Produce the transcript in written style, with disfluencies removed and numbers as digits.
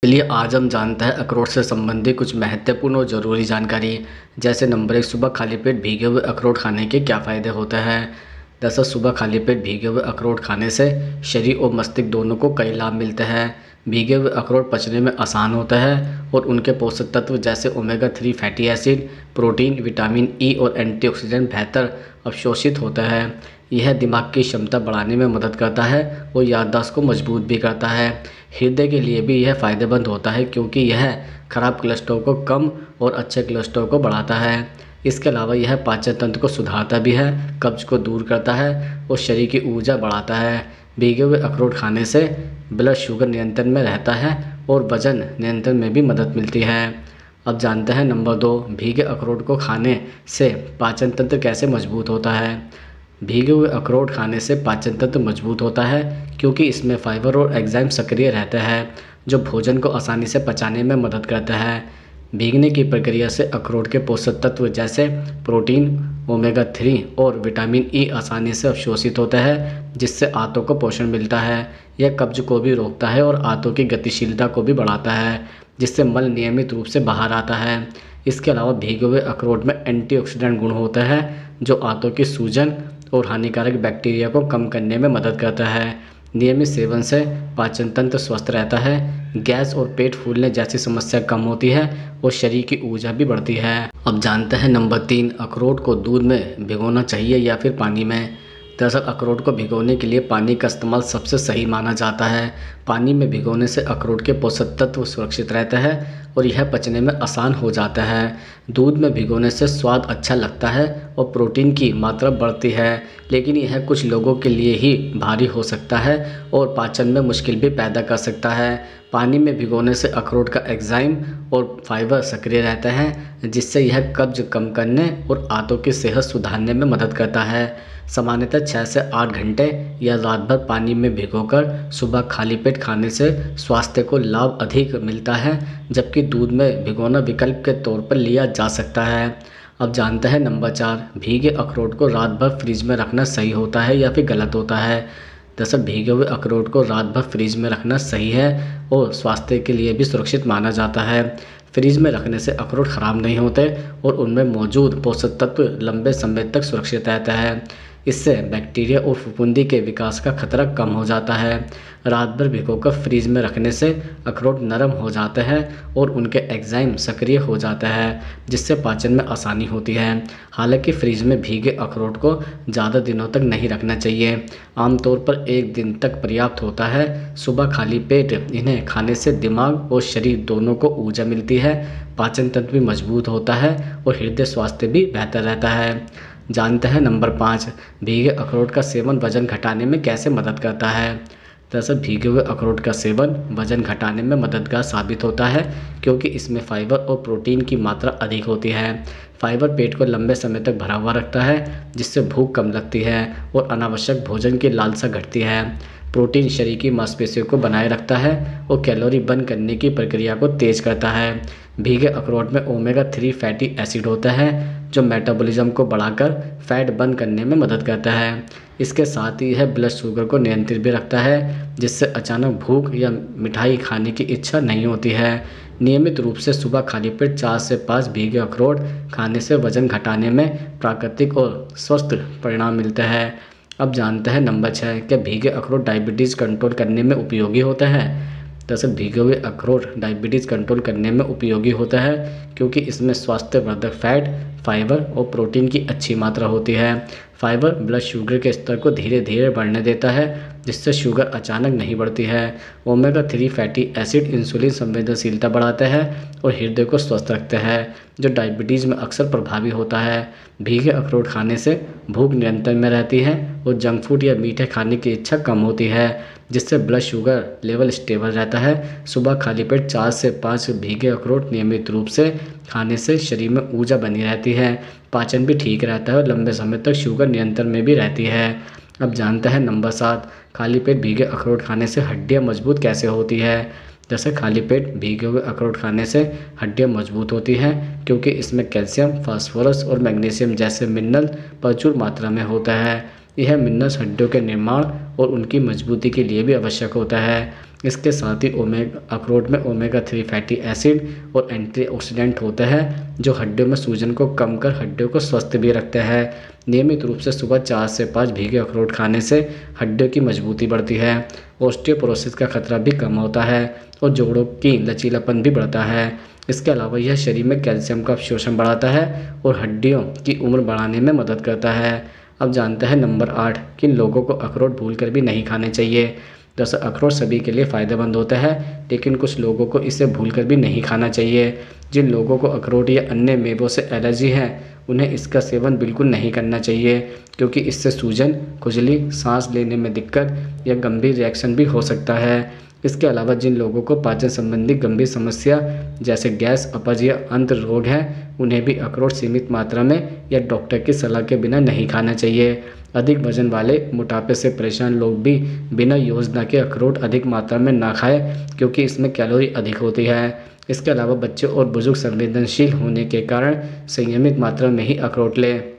चलिए आज हम जानते हैं अखरोट से संबंधित कुछ महत्वपूर्ण और ज़रूरी जानकारी। जैसे नंबर 1, सुबह खाली पेट भीगे हुए अखरोट खाने के क्या फ़ायदे होते हैं। दरअसल सुबह खाली पेट भीगे हुए अखरोट खाने से शरीर और मस्तिष्क दोनों को कई लाभ मिलते हैं। भीगे हुए अखरोट पचने में आसान होता है और उनके पोषक तत्व जैसे omega 3 fatty acid, protein, vitamin E और एंटीऑक्सीडेंट बेहतर अवशोषित होता है। यह दिमाग की क्षमता बढ़ाने में मदद करता है और याददाश्त को मजबूत भी करता है। हृदय के लिए भी यह फ़ायदेमंद होता है क्योंकि यह खराब कोलेस्ट्रॉल को कम और अच्छे कोलेस्ट्रॉल को बढ़ाता है। इसके अलावा यह पाचन तंत्र को सुधारता भी है, कब्ज को दूर करता है और शरीर की ऊर्जा बढ़ाता है। भीगे हुए अखरोट खाने से ब्लड शुगर नियंत्रण में रहता है और वजन नियंत्रण में भी मदद मिलती है। अब जानते हैं नंबर 2, भीगे अखरोट को खाने से पाचन तंत्र कैसे मजबूत होता है। भीगे हुए अखरोट खाने से पाचन तंत्र मजबूत होता है क्योंकि इसमें फाइबर और एंजाइम सक्रिय रहते हैं जो भोजन को आसानी से पचाने में मदद करते हैं। भीगने की प्रक्रिया से अखरोट के पोषक तत्व जैसे प्रोटीन, ओमेगा 3 और विटामिन ई आसानी से अवशोषित होते हैं जिससे आंतों को पोषण मिलता है। यह कब्ज को भी रोकता है और आंतों की गतिशीलता को भी बढ़ाता है जिससे मल नियमित रूप से बाहर आता है। इसके अलावा भीगे हुए अखरोट में एंटीऑक्सीडेंट गुण होता है जो आंतों की सूजन और हानिकारक बैक्टीरिया को कम करने में मदद करता है। नियमित सेवन से पाचन तंत्र स्वस्थ रहता है, गैस और पेट फूलने जैसी समस्या कम होती है और शरीर की ऊर्जा भी बढ़ती है। अब जानते हैं नंबर 3, अखरोट को दूध में भिगोना चाहिए या फिर पानी में। दरअसल अखरोट को भिगोने के लिए पानी का इस्तेमाल सबसे सही माना जाता है। पानी में भिगोने से अखरोट के पोषक तत्व सुरक्षित रहते हैं और यह पचने में आसान हो जाता है। दूध में भिगोने से स्वाद अच्छा लगता है और प्रोटीन की मात्रा बढ़ती है, लेकिन यह कुछ लोगों के लिए ही भारी हो सकता है और पाचन में मुश्किल भी पैदा कर सकता है। पानी में भिगोने से अखरोट का एंजाइम और फाइबर सक्रिय रहते हैं जिससे यह कब्ज कम करने और आंतों की सेहत सुधारने में मदद करता है। सामान्यतः 6 से 8 घंटे या रात भर पानी में भिगोकर सुबह खाली पेट खाने से स्वास्थ्य को लाभ अधिक मिलता है, जबकि दूध में भिगोना विकल्प के तौर पर लिया जा सकता है। अब जानते हैं नंबर 4, भीगे अखरोट को रात भर फ्रिज में रखना सही होता है या फिर गलत होता है। दरअसल भीगे हुए अखरोट को रात भर फ्रिज में रखना सही है और स्वास्थ्य के लिए भी सुरक्षित माना जाता है। फ्रिज में रखने से अखरोट खराब नहीं होते और उनमें मौजूद पोषक तत्व लंबे समय तक सुरक्षित रहता है। इससे बैक्टीरिया और फफूंदी के विकास का खतरा कम हो जाता है। रात भर भिगोकर फ्रीज में रखने से अखरोट नरम हो जाते हैं और उनके एंजाइम सक्रिय हो जाता है जिससे पाचन में आसानी होती है। हालांकि फ्रीज में भीगे अखरोट को ज़्यादा दिनों तक नहीं रखना चाहिए, आमतौर पर 1 दिन तक पर्याप्त होता है। सुबह खाली पेट इन्हें खाने से दिमाग और शरीर दोनों को ऊर्जा मिलती है, पाचन तंत्र भी मजबूत होता है और हृदय स्वास्थ्य भी बेहतर रहता है। जानते हैं नंबर 5, भीगे अखरोट का सेवन वजन घटाने में कैसे मदद करता है। दरअसल भीगे हुए अखरोट का सेवन वजन घटाने में मददगार साबित होता है क्योंकि इसमें फाइबर और प्रोटीन की मात्रा अधिक होती है। फाइबर पेट को लंबे समय तक भरा हुआ रखता है जिससे भूख कम लगती है और अनावश्यक भोजन की लालसा घटती है। प्रोटीन शरीर की मांसपेशियों को बनाए रखता है और कैलोरी बर्न करने की प्रक्रिया को तेज करता है। भीगे अखरोट में ओमेगा 3 फैटी एसिड होता है जो मेटाबॉलिज्म को बढ़ाकर फैट बर्न करने में मदद करता है। इसके साथ ही यह ब्लड शुगर को नियंत्रित भी रखता है जिससे अचानक भूख या मिठाई खाने की इच्छा नहीं होती है। नियमित रूप से सुबह खाली पेट 4 से 5 भीगे अखरोट खाने से वजन घटाने में प्राकृतिक और स्वस्थ परिणाम मिलते हैं। अब जानते हैं नंबर 6, क्या भीगे अखरोट डायबिटीज़ कंट्रोल करने में उपयोगी होता है। दरअसल भीगे हुए अखरोट डायबिटीज़ कंट्रोल करने में उपयोगी होता है क्योंकि इसमें स्वास्थ्यवर्धक फैट, फाइबर और प्रोटीन की अच्छी मात्रा होती है। फाइबर ब्लड शुगर के स्तर को धीरे धीरे बढ़ने देता है जिससे शुगर अचानक नहीं बढ़ती है। ओमेगा 3 फैटी एसिड इंसुलिन संवेदनशीलता बढ़ाते हैं और हृदय को स्वस्थ रखते हैं जो डायबिटीज़ में अक्सर प्रभावी होता है। भीगे अखरोट खाने से भूख नियंत्रण में रहती है और जंक फूड या मीठे खाने की इच्छा कम होती है जिससे ब्लड शुगर लेवल स्टेबल रहता है। सुबह खाली पेट 4 से 5 भीगे अखरोट नियमित रूप से खाने से शरीर में ऊर्जा बनी रहती है, पाचन भी ठीक रहता है और लंबे समय तक शुगर नियंत्रण में भी रहती है। अब जानते हैं नंबर 7, खाली पेट भीगे अखरोट खाने से हड्डियां मजबूत कैसे होती है। जैसे खाली पेट भीगे हुए अखरोट खाने से हड्डियां मजबूत होती हैं क्योंकि इसमें कैल्शियम, फास्फोरस और मैग्नीशियम जैसे मिनरल प्रचुर मात्रा में होता है। यह मिनरल्स हड्डियों के निर्माण और उनकी मजबूती के लिए भी आवश्यक होता है। इसके साथ ही अखरोट में ओमेगा 3 फैटी एसिड और एंटीऑक्सीडेंट होते हैं जो हड्डियों में सूजन को कम कर हड्डियों को स्वस्थ भी रखते हैं। नियमित रूप से सुबह 4 से 5 भीगे अखरोट खाने से हड्डियों की मजबूती बढ़ती है, ऑस्टियोपोरोसिस का खतरा भी कम होता है और जोड़ों की लचीलापन भी बढ़ता है। इसके अलावा यह शरीर में कैल्शियम का अवशोषण बढ़ाता है और हड्डियों की उम्र बढ़ाने में मदद करता है। अब जानते हैं नंबर 8, किन लोगों को अखरोट भूलकर भी नहीं खाने चाहिए। दरअसल अखरोट सभी के लिए फ़ायदेमंद होता है, लेकिन कुछ लोगों को इसे भूलकर भी नहीं खाना चाहिए। जिन लोगों को अखरोट या अन्य मेवों से एलर्जी है उन्हें इसका सेवन बिल्कुल नहीं करना चाहिए, क्योंकि इससे सूजन, खुजली, सांस लेने में दिक्कत या गंभीर रिएक्शन भी हो सकता है। इसके अलावा जिन लोगों को पाचन संबंधी गंभीर समस्या जैसे गैस, अपच या अंत रोग हैं उन्हें भी अखरोट सीमित मात्रा में या डॉक्टर की सलाह के बिना नहीं खाना चाहिए। अधिक वजन वाले, मोटापे से परेशान लोग भी बिना योजना के अखरोट अधिक मात्रा में ना खाएं, क्योंकि इसमें कैलोरी अधिक होती है। इसके अलावा बच्चे और बुजुर्ग संवेदनशील होने के कारण संयमित मात्रा में ही अखरोट लें।